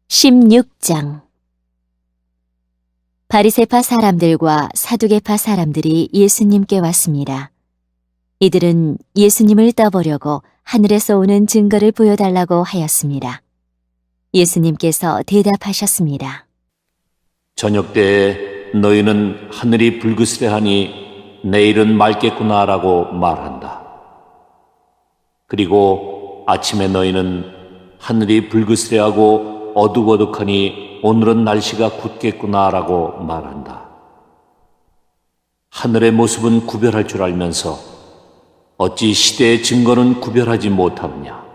16장. 바리새파 사람들과 사두개파 사람들이 예수님께 왔습니다. 이들은 예수님을 떠보려고 하늘에서 오는 증거를 보여달라고 하였습니다. 예수님께서 대답하셨습니다. 저녁 때에 너희는 하늘이 불그스레하니 내일은 맑겠구나라고 말한다. 그리고 아침에 너희는 하늘이 불그스레하고 어둑어둑하니 오늘은 날씨가 굳겠구나라고 말한다. 하늘의 모습은 구별할 줄 알면서 어찌 시대의 증거는 구별하지 못하느냐.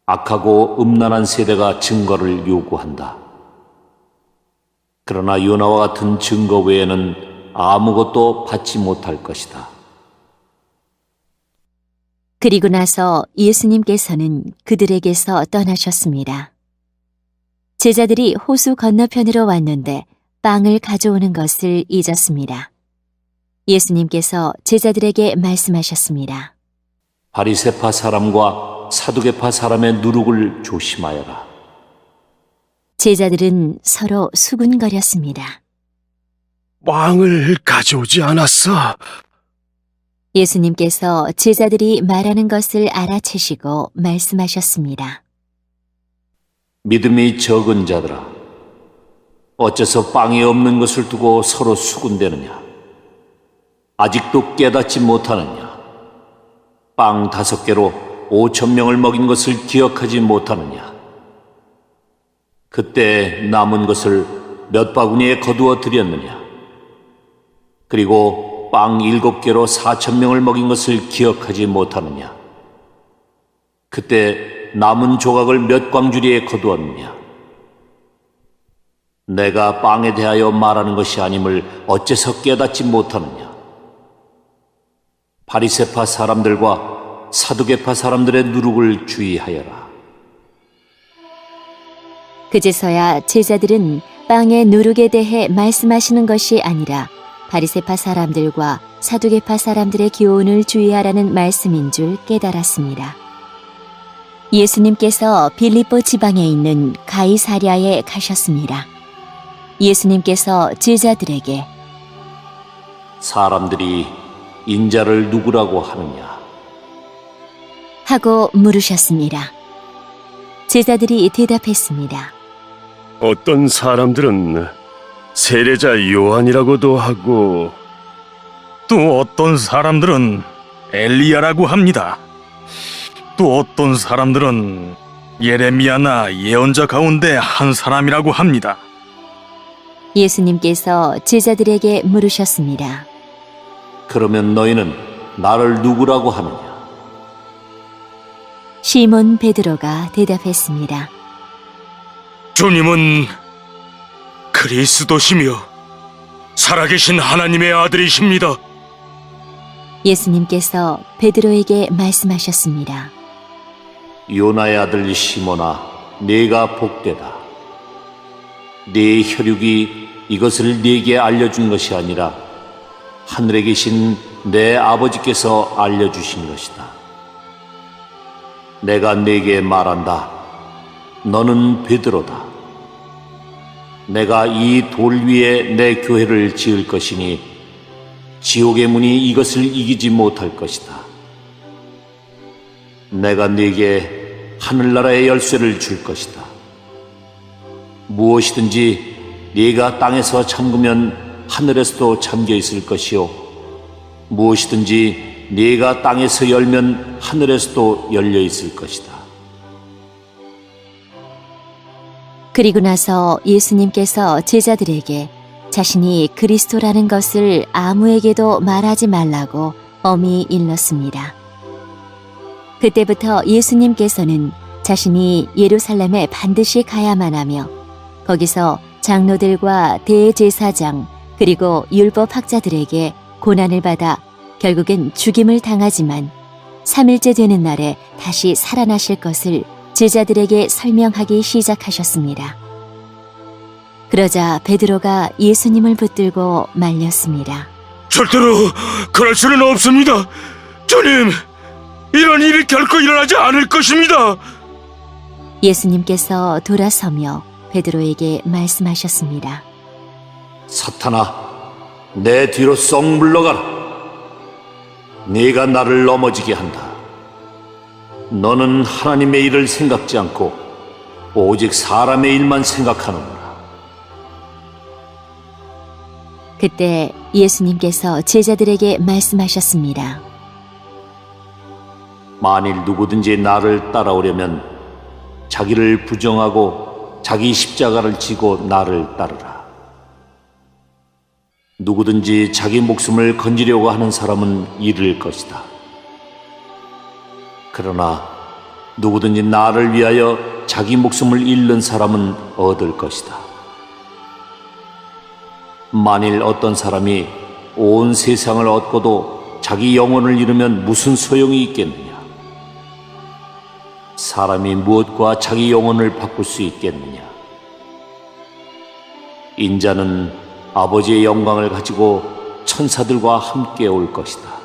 악하고 음란한 세대가 증거를 요구한다. 그러나 요나와 같은 증거 외에는 아무것도 받지 못할 것이다. 그리고 나서 예수님께서는 그들에게서 떠나셨습니다. 제자들이 호수 건너편으로 왔는데 빵을 가져오는 것을 잊었습니다. 예수님께서 제자들에게 말씀하셨습니다. 바리새파 사람과 사두개파 사람의 누룩을 조심하여라. 제자들은 서로 수군거렸습니다. 빵을 가져오지 않았어. 예수님께서 제자들이 말하는 것을 알아채시고 말씀하셨습니다. 믿음이 적은 자들아, 어째서 빵이 없는 것을 두고 서로 수군대느냐? 아직도 깨닫지 못하느냐? 빵 5개로 5,000명을 먹인 것을 기억하지 못하느냐? 그때 남은 것을 몇 바구니에 거두어 드렸느냐? 그리고 빵 7개로 4,000명을 먹인 것을 기억하지 못하느냐? 그때 남은 조각을 몇 광주리에 거두었느냐? 내가 빵에 대하여 말하는 것이 아님을 어째서 깨닫지 못하느냐? 바리새파 사람들과 사두개파 사람들의 누룩을 주의하여라. 그제서야 제자들은 빵의 누룩에 대해 말씀하시는 것이 아니라 바리새파 사람들과 사두개파 사람들의 교훈을 주의하라는 말씀인 줄 깨달았습니다. 예수님께서 빌립보 지방에 있는 가이사랴에 가셨습니다. 예수님께서 제자들에게 사람들이 인자를 누구라고 하느냐? 하고 물으셨습니다. 제자들이 대답했습니다. 어떤 사람들은 세례자 요한이라고도 하고 또 어떤 사람들은 엘리야라고 합니다. 또 어떤 사람들은 예레미야나 예언자 가운데 한 사람이라고 합니다. 예수님께서 제자들에게 물으셨습니다. 그러면 너희는 나를 누구라고 하느냐? 시몬 베드로가 대답했습니다. 주님은 그리스도시며 살아계신 하나님의 아들이십니다. 예수님께서 베드로에게 말씀하셨습니다. 요나의 아들 시몬아, 네가 복되다. 네 혈육이 이것을 네게 알려준 것이 아니라 하늘에 계신 내 아버지께서 알려주신 것이다. 내가 네게 말한다. 너는 베드로다. 내가 이 돌 위에 내 교회를 지을 것이니 지옥의 문이 이것을 이기지 못할 것이다. 내가 네게 하늘나라의 열쇠를 줄 것이다. 무엇이든지 네가 땅에서 잠그면 하늘에서도 잠겨 있을 것이요, 무엇이든지 네가 땅에서 열면 하늘에서도 열려 있을 것이다. 그리고 나서 예수님께서 제자들에게 자신이 그리스도라는 것을 아무에게도 말하지 말라고 엄히 일렀습니다. 그때부터 예수님께서는 자신이 예루살렘에 반드시 가야만 하며 거기서 장로들과 대제사장 그리고 율법학자들에게 고난을 받아 결국엔 죽임을 당하지만 3일째 되는 날에 다시 살아나실 것을 제자들에게 설명하기 시작하셨습니다. 그러자 베드로가 예수님을 붙들고 말렸습니다. 절대로 그럴 수는 없습니다. 주님, 이런 일이 결코 일어나지 않을 것입니다. 예수님께서 돌아서며 베드로에게 말씀하셨습니다. 사탄아, 내 뒤로 쏙 물러가라. 네가 나를 넘어지게 한다. 너는 하나님의 일을 생각지 않고 오직 사람의 일만 생각하는구나. 그때 예수님께서 제자들에게 말씀하셨습니다. 만일 누구든지 나를 따라오려면 자기를 부정하고 자기 십자가를 지고 나를 따르라. 누구든지 자기 목숨을 건지려고 하는 사람은 잃을 것이다. 그러나 누구든지 나를 위하여 자기 목숨을 잃는 사람은 얻을 것이다. 만일 어떤 사람이 온 세상을 얻고도 자기 영혼을 잃으면 무슨 소용이 있겠느냐? 사람이 무엇과 자기 영혼을 바꿀 수 있겠느냐? 인자는 아버지의 영광을 가지고 천사들과 함께 올 것이다.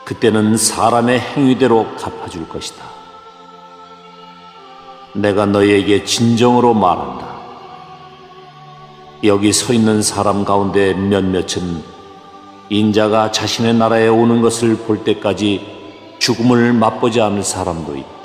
그때는 사람의 행위대로 갚아줄 것이다. 내가 너희에게 진정으로 말한다. 여기 서 있는 사람 가운데 몇몇은 인자가 자신의 나라에 오는 것을 볼 때까지 죽음을 맛보지 않을 사람도 있다.